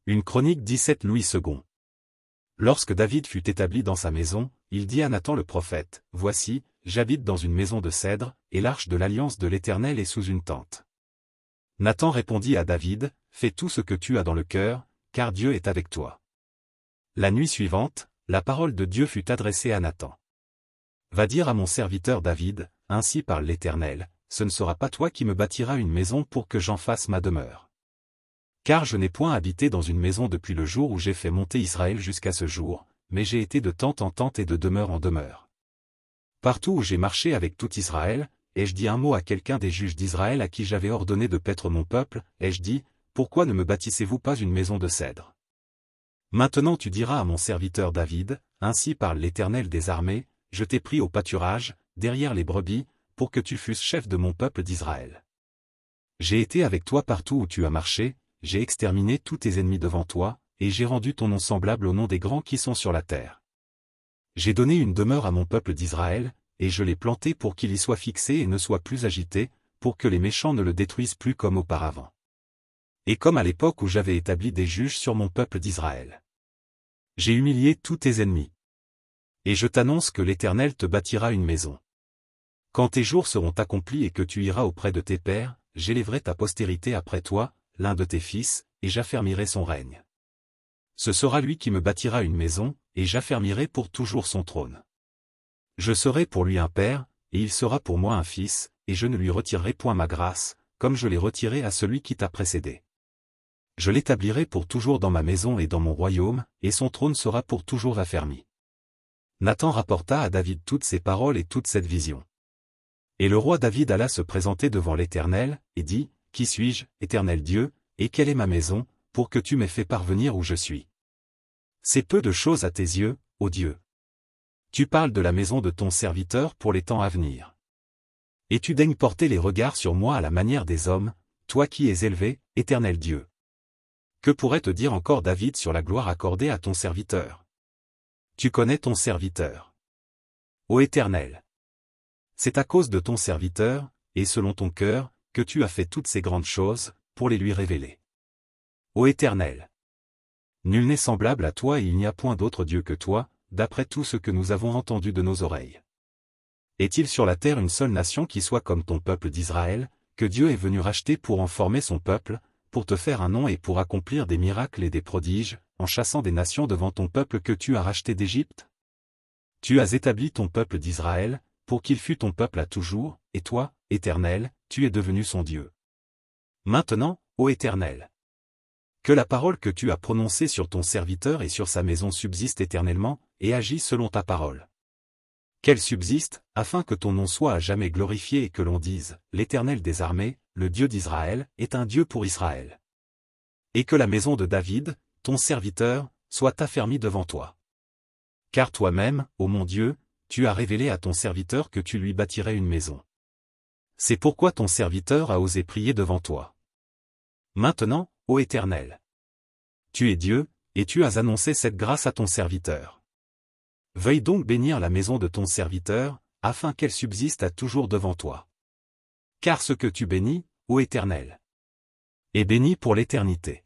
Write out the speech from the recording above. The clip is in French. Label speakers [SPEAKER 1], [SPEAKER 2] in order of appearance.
[SPEAKER 1] Une chronique 17 Louis II. Lorsque David fut établi dans sa maison, il dit à Nathan le prophète, « Voici, j'habite dans une maison de cèdre, et l'arche de l'alliance de l'Éternel est sous une tente. » Nathan répondit à David, « Fais tout ce que tu as dans le cœur, car Dieu est avec toi. » La nuit suivante, la parole de Dieu fut adressée à Nathan. « Va dire à mon serviteur David, ainsi parle l'Éternel, ce ne sera pas toi qui me bâtiras une maison pour que j'en fasse ma demeure. Car je n'ai point habité dans une maison depuis le jour où j'ai fait monter Israël jusqu'à ce jour, mais j'ai été de tente en tente et de demeure en demeure. Partout où j'ai marché avec tout Israël, ai-je dit un mot à quelqu'un des juges d'Israël à qui j'avais ordonné de paître mon peuple, ai-je dit, pourquoi ne me bâtissez-vous pas une maison de cèdre? Maintenant tu diras à mon serviteur David, ainsi parle l'Éternel des armées, je t'ai pris au pâturage, derrière les brebis, pour que tu fusses chef de mon peuple d'Israël. J'ai été avec toi partout où tu as marché, j'ai exterminé tous tes ennemis devant toi, et j'ai rendu ton nom semblable au nom des grands qui sont sur la terre. J'ai donné une demeure à mon peuple d'Israël, et je l'ai planté pour qu'il y soit fixé et ne soit plus agité, pour que les méchants ne le détruisent plus comme auparavant. Et comme à l'époque où j'avais établi des juges sur mon peuple d'Israël. J'ai humilié tous tes ennemis. Et je t'annonce que l'Éternel te bâtira une maison. Quand tes jours seront accomplis et que tu iras auprès de tes pères, j'élèverai ta postérité après toi, l'un de tes fils, et j'affermirai son règne. Ce sera lui qui me bâtira une maison, et j'affermirai pour toujours son trône. Je serai pour lui un père, et il sera pour moi un fils, et je ne lui retirerai point ma grâce, comme je l'ai retirée à celui qui t'a précédé. Je l'établirai pour toujours dans ma maison et dans mon royaume, et son trône sera pour toujours affermi. » Nathan rapporta à David toutes ces paroles et toute cette vision. Et le roi David alla se présenter devant l'Éternel, et dit, « Qui suis-je, Éternel Dieu, et quelle est ma maison, pour que tu m'aies fait parvenir où je suis? C'est peu de choses à tes yeux, ô Dieu. Tu parles de la maison de ton serviteur pour les temps à venir. Et tu daignes porter les regards sur moi à la manière des hommes, toi qui es élevé, Éternel Dieu. Que pourrait te dire encore David sur la gloire accordée à ton serviteur? Tu connais ton serviteur. Ô Éternel. C'est à cause de ton serviteur, et selon ton cœur, que tu as fait toutes ces grandes choses, pour les lui révéler. Ô Éternel. Nul n'est semblable à toi et il n'y a point d'autre Dieu que toi, d'après tout ce que nous avons entendu de nos oreilles. Est-il sur la terre une seule nation qui soit comme ton peuple d'Israël, que Dieu est venu racheter pour en former son peuple, pour te faire un nom et pour accomplir des miracles et des prodiges, en chassant des nations devant ton peuple que tu as racheté d'Égypte? Tu as établi ton peuple d'Israël, pour qu'il fût ton peuple à toujours, et toi, Éternel, tu es devenu son Dieu. Maintenant, ô Éternel, que la parole que tu as prononcée sur ton serviteur et sur sa maison subsiste éternellement, et agit selon ta parole. Qu'elle subsiste, afin que ton nom soit à jamais glorifié et que l'on dise, l'Éternel des armées, le Dieu d'Israël, est un Dieu pour Israël. Et que la maison de David, ton serviteur, soit affermie devant toi. Car toi-même, ô mon Dieu, tu as révélé à ton serviteur que tu lui bâtirais une maison. C'est pourquoi ton serviteur a osé prier devant toi. Maintenant, ô Éternel, tu es Dieu, et tu as annoncé cette grâce à ton serviteur. Veuille donc bénir la maison de ton serviteur, afin qu'elle subsiste à toujours devant toi. Car ce que tu bénis, ô Éternel, est béni pour l'éternité.